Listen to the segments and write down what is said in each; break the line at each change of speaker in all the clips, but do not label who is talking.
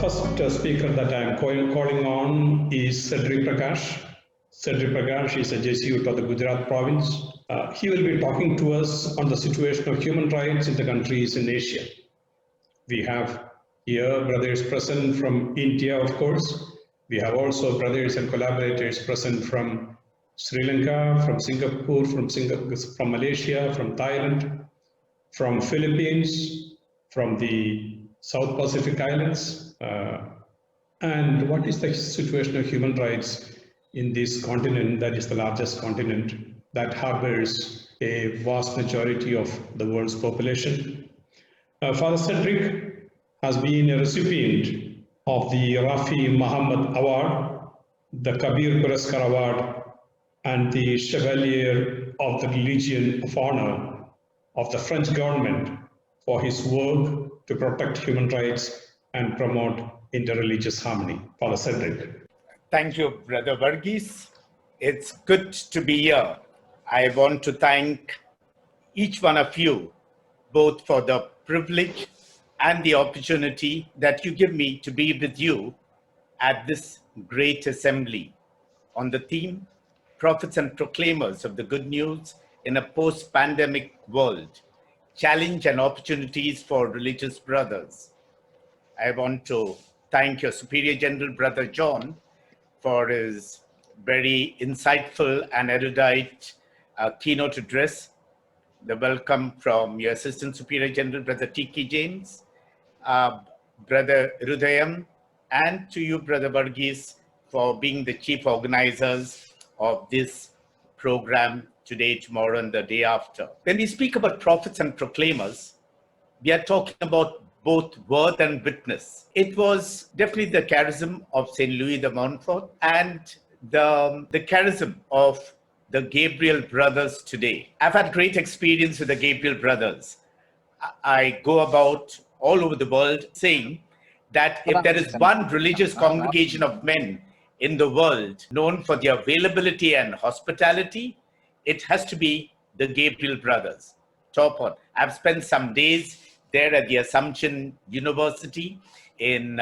first speaker that I am calling on is Cedric Prakash. Cedric Prakash is a Jesuit of the Gujarat province. He will be talking to us on the situation of human rights in the countries in Asia. We have here brothers present from India, of course. We have also brothers and collaborators present from Sri Lanka, from Singapore, from Malaysia, from Thailand, from Philippines, from the South Pacific Islands. And what is the situation of human rights in this continent that is the largest continent that harbors a vast majority of the world's population? Father Cedric has been a recipient of the Rafi Muhammad Award, the Kabir Puraskar Award, and the Chevalier of the Legion of Honor of the French government for his work to protect human rights and promote interreligious harmony. Father Cedric.
Thank you, Brother Varghese. It's good to be here. I want to thank each one of you, both for the privilege and the opportunity that you give me to be with you at this great assembly on the theme, Prophets and Proclaimers of the Good News in a Post-Pandemic World, Challenge and Opportunities for Religious Brothers. I want to thank your Superior General, Brother John, for his very insightful and erudite keynote address. The welcome from your Assistant Superior General, Brother T.K. James, Brother Rudayam, and to you, Brother Varghese, for being the chief organizers of this program today, tomorrow, and the day after. When we speak about prophets and proclaimers, we are talking about both word and witness. It was definitely the charism of St. Louis de Montfort and the charism of the Gabriel brothers today. I've had great experience with the Gabriel brothers. I go about all over the world saying that if there is one religious congregation of men in the world known for their availability and hospitality, it has to be the Gabriel brothers. Top on. I've spent some days there at the Assumption University in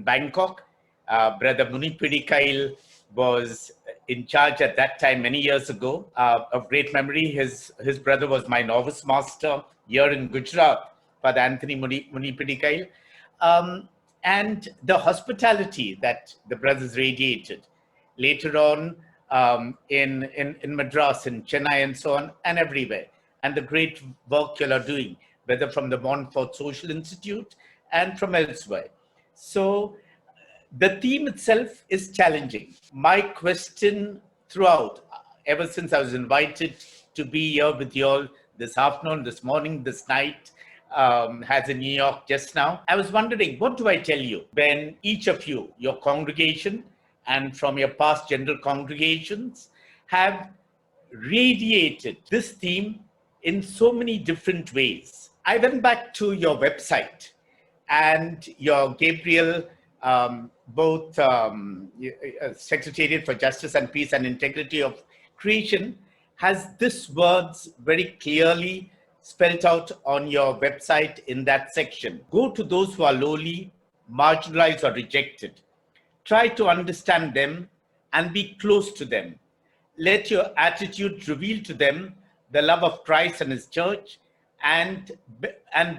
Bangkok. Brother Munipidikail was in charge at that time many years ago. Of great memory, his brother was my novice master here in Gujarat, Father Anthony Munipidikail. And the hospitality that the brothers radiated later on in Madras, in Chennai, and so on, and everywhere. And the great work you are doing, whether from the Montfort Social Institute and from elsewhere. So the theme itself is challenging. My question throughout, ever since I was invited to be here with you all this afternoon, this morning, this night, has in New York just now, I was wondering, what do I tell you when each of you, your congregation, and from your past general congregations, have radiated this theme in so many different ways? I went back to your website and your Gabriel, both Secretariat for Justice and Peace and Integrity of Creation, has this words very clearly spelled out on your website in that section. Go to those who are lowly, marginalized, or rejected. Try to understand them and be close to them. Let your attitude reveal to them the love of Christ and his church, and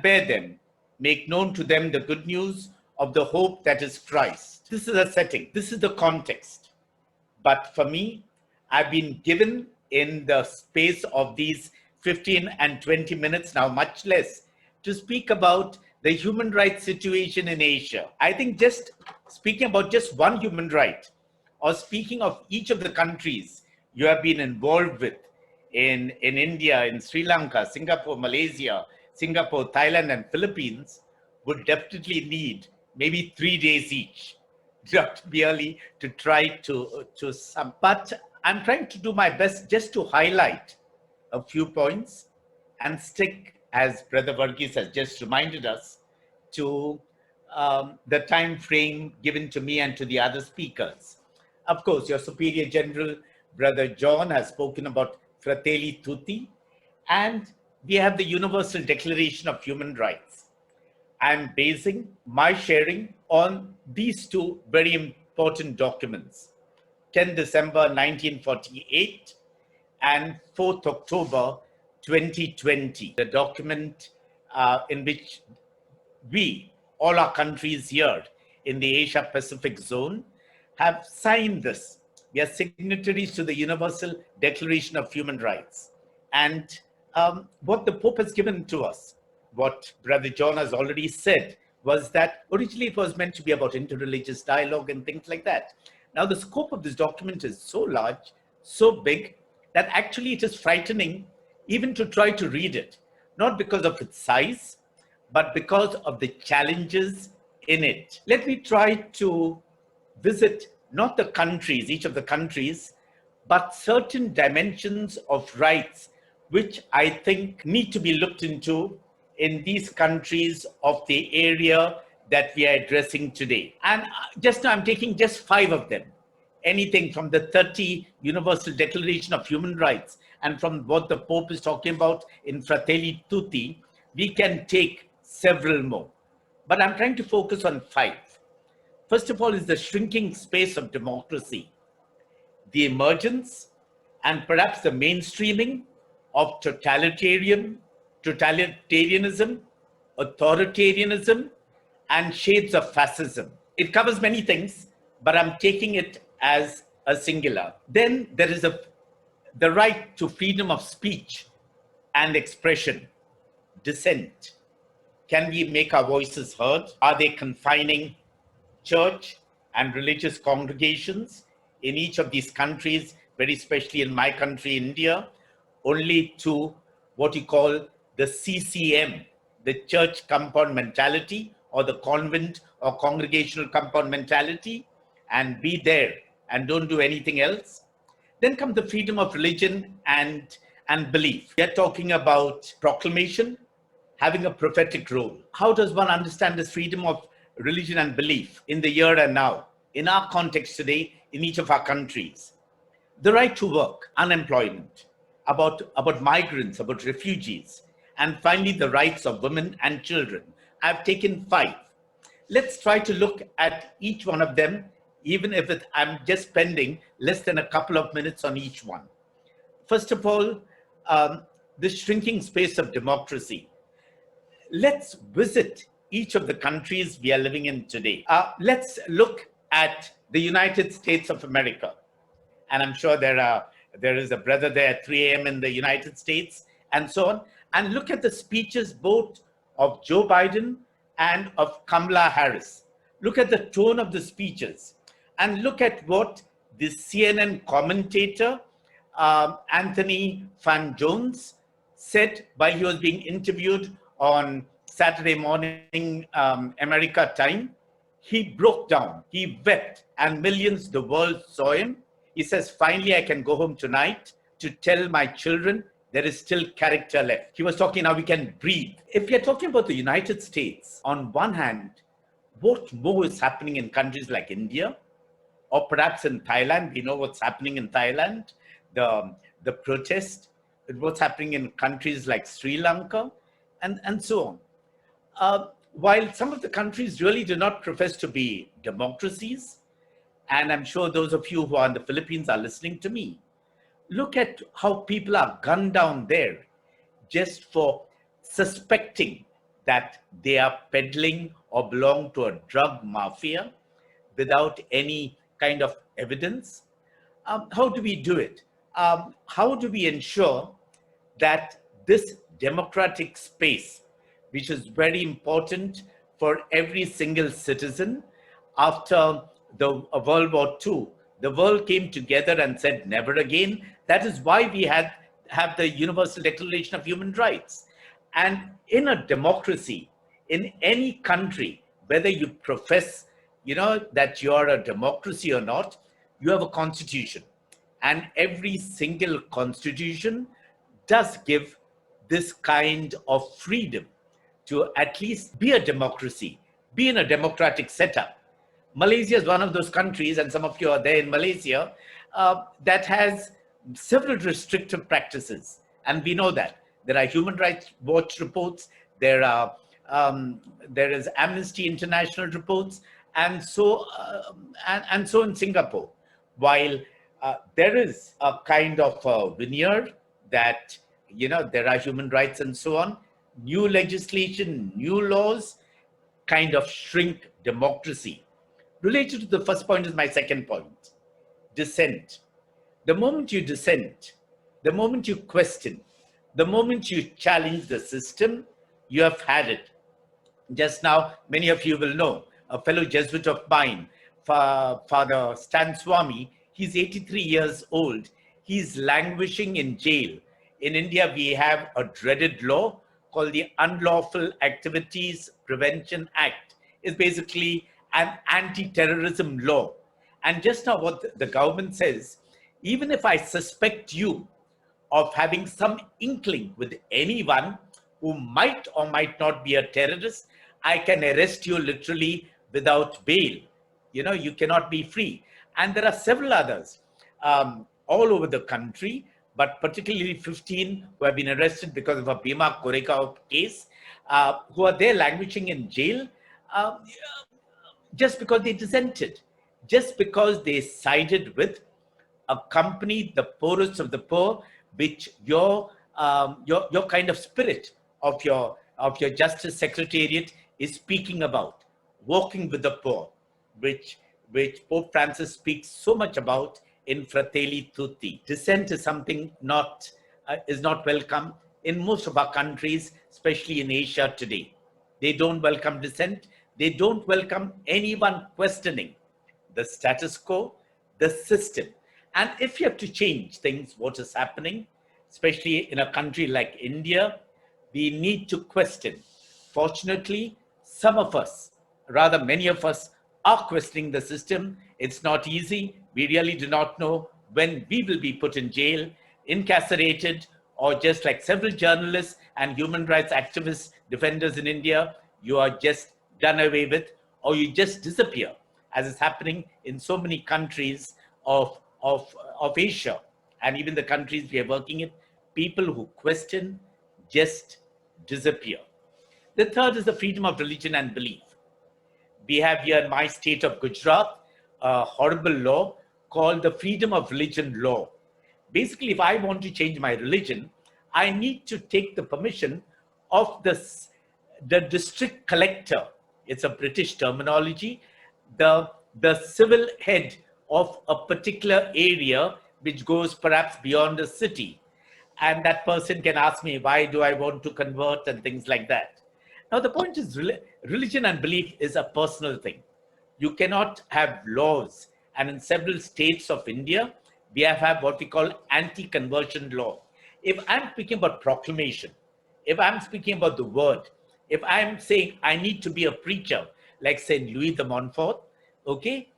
bear them. Make known to them the good news of the hope that is Christ. This is a setting. This is the context. But for me, I've been given in the space of these 15 and 20 minutes, now much less, to speak about the human rights situation in Asia. I think just speaking about just one human right, or speaking of each of the countries you have been involved with in India, in Sri Lanka, Singapore, Malaysia, Singapore, Thailand, and Philippines, would definitely need maybe 3 days each, not merely to try to sum. But I'm trying to do my best just to highlight a few points and stick, as Brother Varghese has just reminded us, to the time frame given to me and to the other speakers. Of course, your Superior General, Brother John, has spoken about Fratelli Tuti, and we have the Universal Declaration of Human Rights. I'm basing my sharing on these two very important documents, 10 December 1948 and 4th October 2020, the document in which we, all our countries here in the Asia Pacific zone, have signed this. We are signatories to the Universal Declaration of Human Rights. And what the Pope has given to us, what Brother John has already said, was that originally it was meant to be about interreligious dialogue and things like that. Now, the scope of this document is so large, so big, that actually it is frightening even to try to read it, not because of its size, but because of the challenges in it. Let me try to visit not the countries, each of the countries, but certain dimensions of rights which I think need to be looked into in these countries of the area that we are addressing today. And just now I'm taking just 5 of them. Anything from the 30 Universal Declaration of Human Rights and from what the Pope is talking about in Fratelli Tuti, we can take several more. But I'm trying to focus on 5. First of all is the shrinking space of democracy, the emergence and perhaps the mainstreaming of totalitarianism, authoritarianism, and shades of fascism. It covers many things, but I'm taking it as a singular. Then there is the right to freedom of speech and expression, dissent. Can we make our voices heard? Are they confining church and religious congregations in each of these countries, very especially in my country, India, only to what you call the CCM, the church compound mentality, or the convent or congregational compound mentality, and be there and don't do anything else? Then comes the freedom of religion and belief. We are talking about proclamation, having a prophetic role. How does one understand this freedom of religion and belief in the here and now, in our context today, in each of our countries? The right to work, unemployment, about migrants, about refugees, and finally the rights of women and children. I've taken 5. Let's try to look at each one of them, even if I'm just spending less than a couple of minutes on each one. First of all, the shrinking space of democracy. Let's visit each of the countries we are living in today. Let's look at the United States of America. And I'm sure there is a brother there at 3 a.m. in the United States and so on. And look at the speeches both of Joe Biden and of Kamala Harris. Look at the tone of the speeches and look at what the CNN commentator, Anthony Van Jones, said while he was being interviewed on Saturday morning America time. He broke down, he wept, and millions the world saw him. He says, finally, I can go home tonight to tell my children there is still character left. He was talking how we can breathe. If you're talking about the United States, on one hand, what more is happening in countries like India, or perhaps in Thailand? We know what's happening in Thailand, the protest, what's happening in countries like Sri Lanka, and so on. While some of the countries really do not profess to be democracies, and I'm sure those of you who are in the Philippines are listening to me, look at how people are gunned down there just for suspecting that they are peddling or belong to a drug mafia without any kind of evidence. How do we do it? How do we ensure that this democratic space, which is very important for every single citizen, after the World War II, the world came together and said never again. That is why we have the Universal Declaration of Human Rights. And in a democracy, in any country, whether you profess, that you are a democracy or not, you have a constitution. And every single constitution does give this kind of freedom to at least be a democracy, be in a democratic setup. Malaysia is one of those countries, and some of you are there in Malaysia, that has several restrictive practices. And we know that. There are Human Rights Watch reports, there is Amnesty International reports, And so, and so in Singapore, while there is a kind of a veneer that, there are human rights and so on, new legislation, new laws kind of shrink democracy. Related to the first point is my second point, dissent. The moment you dissent, the moment you question, the moment you challenge the system, you have had it. Just now, many of you will know, a fellow Jesuit of mine, Father Stan Swami, he's 83 years old. He's languishing in jail. In India, we have a dreaded law called the Unlawful Activities Prevention Act. It's basically an anti-terrorism law. And just now what the government says, even if I suspect you of having some inkling with anyone who might or might not be a terrorist, I can arrest you literally without bail. You cannot be free. And there are several others all over the country, but particularly 15 who have been arrested because of a Bhima Koregaon case, who are there languishing in jail just because they dissented, just because they sided with a company, the poorest of the poor, which your kind of spirit of your Justice Secretariat is speaking about, walking with the poor, which Pope Francis speaks so much about in Fratelli Tuti. Dissent is something is not welcome in most of our countries, especially in Asia today. They don't welcome dissent. They don't welcome anyone questioning the status quo, the system. And if you have to change things, what is happening, especially in a country like India, we need to question. Fortunately, some of us, rather many of us, are questioning the system. It's not easy. We really do not know when we will be put in jail, incarcerated, or just like several journalists and human rights activists, defenders in India, you are just done away with, or you just disappear, as is happening in so many countries of Asia, and even the countries we are working in. People who question just disappear. The third is the freedom of religion and belief. We have here in my state of Gujarat a horrible law called the Freedom of Religion Law. Basically, if I want to change my religion, I need to take the permission of the district collector. It's a British terminology. The civil head of a particular area which goes perhaps beyond the city. And that person can ask me, why do I want to convert and things like that. Now, the point is religion and belief is a personal thing. You cannot have laws. And in several states of India, we have what we call anti-conversion law. If I'm speaking about proclamation, if I'm speaking about the word, if I'm saying I need to be a preacher, like St. Louis de Montfort, okay,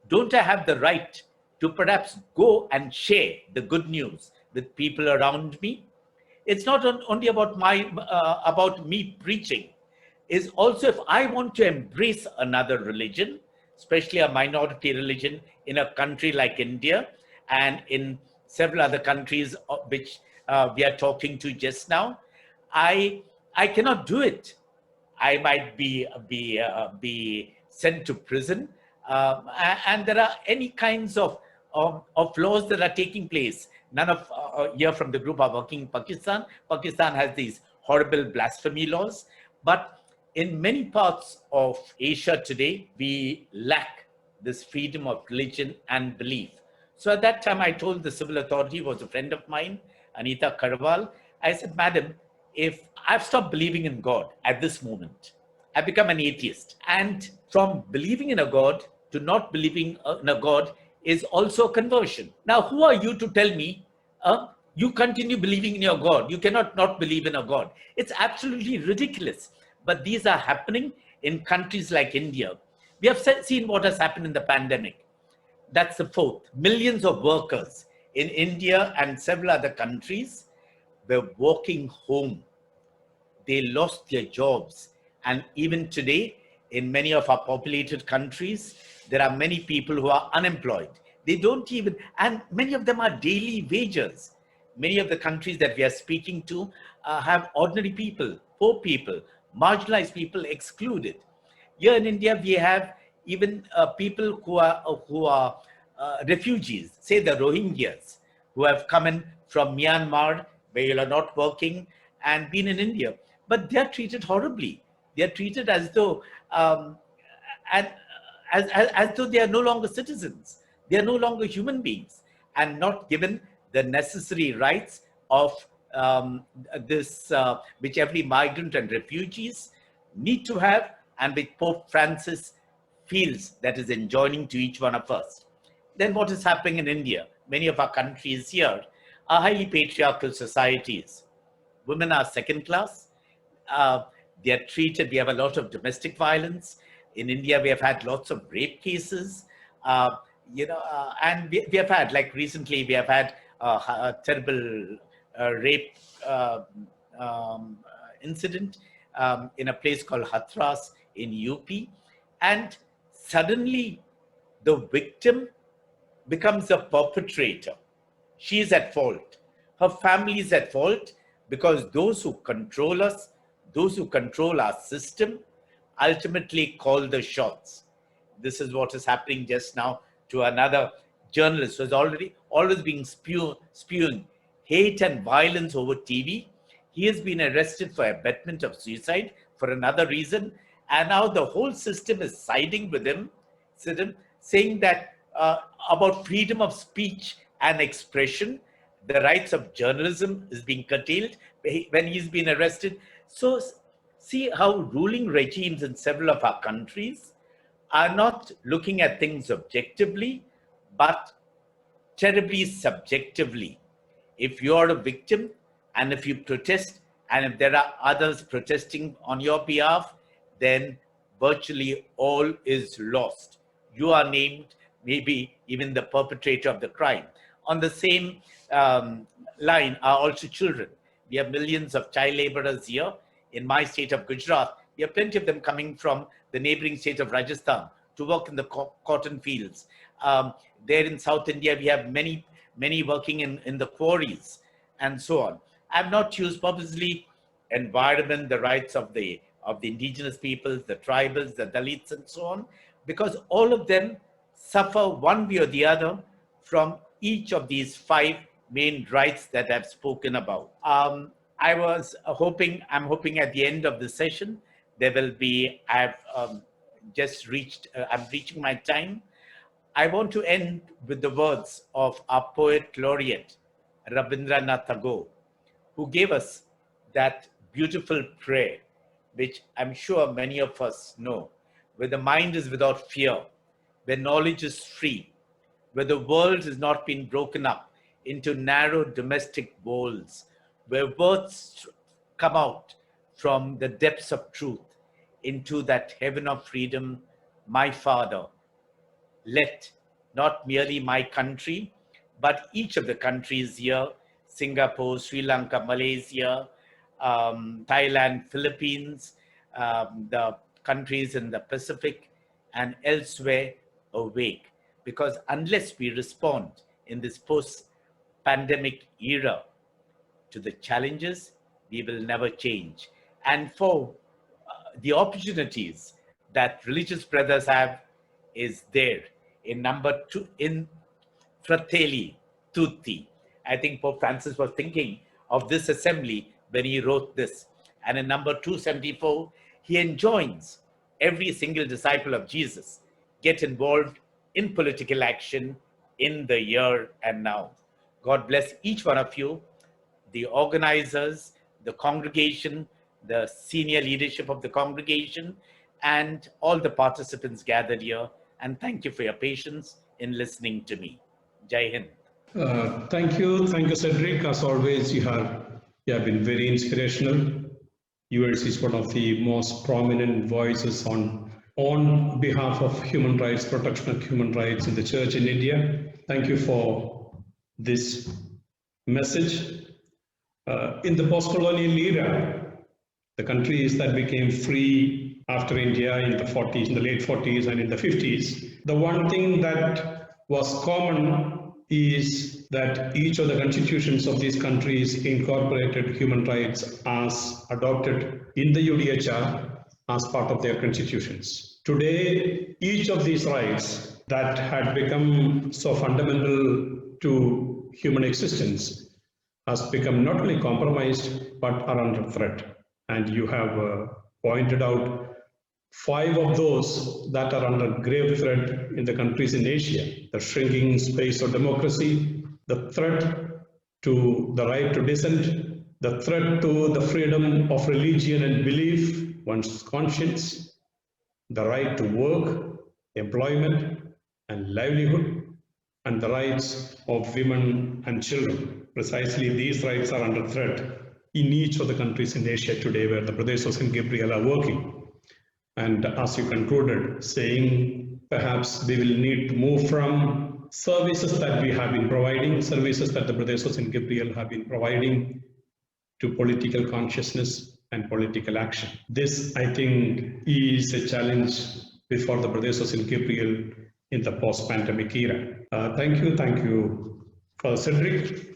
don't I have the right to perhaps go and share the good news with people around me? It's not only about about me preaching. It's also if I want to embrace another religion, especially a minority religion in a country like India and in several other countries which we are talking to just now, I cannot do it. I might be sent to prison, and there are any kinds of laws that are taking place. None of here from the group are working in Pakistan. Pakistan has these horrible blasphemy laws, but in many parts of Asia today, we lack this freedom of religion and belief. So at that time, I told the civil authority, who was a friend of mine, Anita Karwal, I said, Madam, if I've stopped believing in God at this moment, I've become an atheist. And from believing in a God to not believing in a God is also a conversion. Now, who are you to tell me you continue believing in your God? You cannot not believe in a God. It's absolutely ridiculous. But these are happening in countries like India. We have seen what has happened in the pandemic. That's the fourth. Millions of workers in India and several other countries were walking home. They lost their jobs. And even today, in many of our populated countries, there are many people who are unemployed. They don't even, and many of them are daily wagers. Many of the countries that we are speaking to have ordinary people, poor people, marginalized people excluded. Here in India, we have even people who are refugees, say the Rohingyas, who have come in from Myanmar, where you are not working, and been in India, but they are treated horribly. They are treated as though and as though they are no longer citizens. They are no longer human beings, and not given the necessary rights of this, which every migrant and refugees need to have, and which Pope Francis feels that is enjoining to each one of us. Then what is happening in India? Many of our countries here are highly patriarchal societies. Women are second class. They are treated, we have a lot of domestic violence. In India, we have had lots of rape cases. And we have had, like recently, we have had a terrible rape incident in a place called Hathras in UP. And suddenly the victim becomes a perpetrator. She is at fault. Her family is at fault because those who control us, those who control our system, ultimately call the shots. This is what is happening just now to another journalist who is always being spewing hate and violence over TV. He has been arrested for abetment of suicide for another reason, and now the whole system is siding with him, saying that about freedom of speech and expression, the rights of journalism is being curtailed when he's been arrested. So see how ruling regimes in several of our countries are not looking at things objectively, but terribly subjectively. If you're a victim and if you protest, and if there are others protesting on your behalf, then virtually all is lost. You are named, maybe even the perpetrator of the crime. On the same line are also children. We have millions of child laborers here. In my state of Gujarat, we have plenty of them coming from the neighboring state of Rajasthan to work in the cotton fields. There in South India, we have many working in the quarries and so on. I've not used purposely environment, the rights of the indigenous peoples, the tribals, the Dalits, and so on, because all of them suffer one way or the other from each of these 5 main rights that I've spoken about. I'm hoping at the end of the session, there will be, I'm reaching my time. I want to end with the words of our poet laureate, Rabindranath Tagore, who gave us that beautiful prayer, which I'm sure many of us know, where the mind is without fear, where knowledge is free, where the world has not been broken up into narrow domestic walls, where words come out from the depths of truth into that heaven of freedom. My Father, let not merely my country, but each of the countries here, Singapore, Sri Lanka, Malaysia, Thailand, Philippines, the countries in the Pacific and elsewhere awake. Because unless we respond in this post-pandemic era to the challenges, we will never change. And for the opportunities that religious brothers have is there in number 2, in Fratelli Tuti. I think Pope Francis was thinking of this assembly when he wrote this. And in number 274, he enjoins every single disciple of Jesus get involved in political action in the here and now. God bless each one of you, the organizers, the congregation, the senior leadership of the congregation, and all the participants gathered here. And thank you for your patience in listening to me. Jai Hind.
Thank you, Cedric. As always, you have been very inspirational. Yours is one of the most prominent voices on behalf of human rights, protection of human rights in the church in India. Thank you for this message. In the post-colonial era, the countries that became free after India in the 40s, in the late 40s and in the 50s, the one thing that was common is that each of the constitutions of these countries incorporated human rights as adopted in the UDHR as part of their constitutions. Today, each of these rights that had become so fundamental to human existence has become not only compromised but are under threat. And you have pointed out 5 of those that are under grave threat in the countries in Asia: the shrinking space of democracy, the threat to the right to dissent, the threat to the freedom of religion and belief, one's conscience, the right to work, employment, and livelihood, and the rights of women and children. Precisely these rights are under threat in each of the countries in Asia today where the Brothers of St. Gabriel are working. And as you concluded, saying perhaps we will need to move from services that we have been providing, services that the Brothers of St. Gabriel have been providing, to political consciousness and political action. This, I think, is a challenge before the Brothers of St. Gabriel in the post-pandemic era. Thank you, Father Cedric.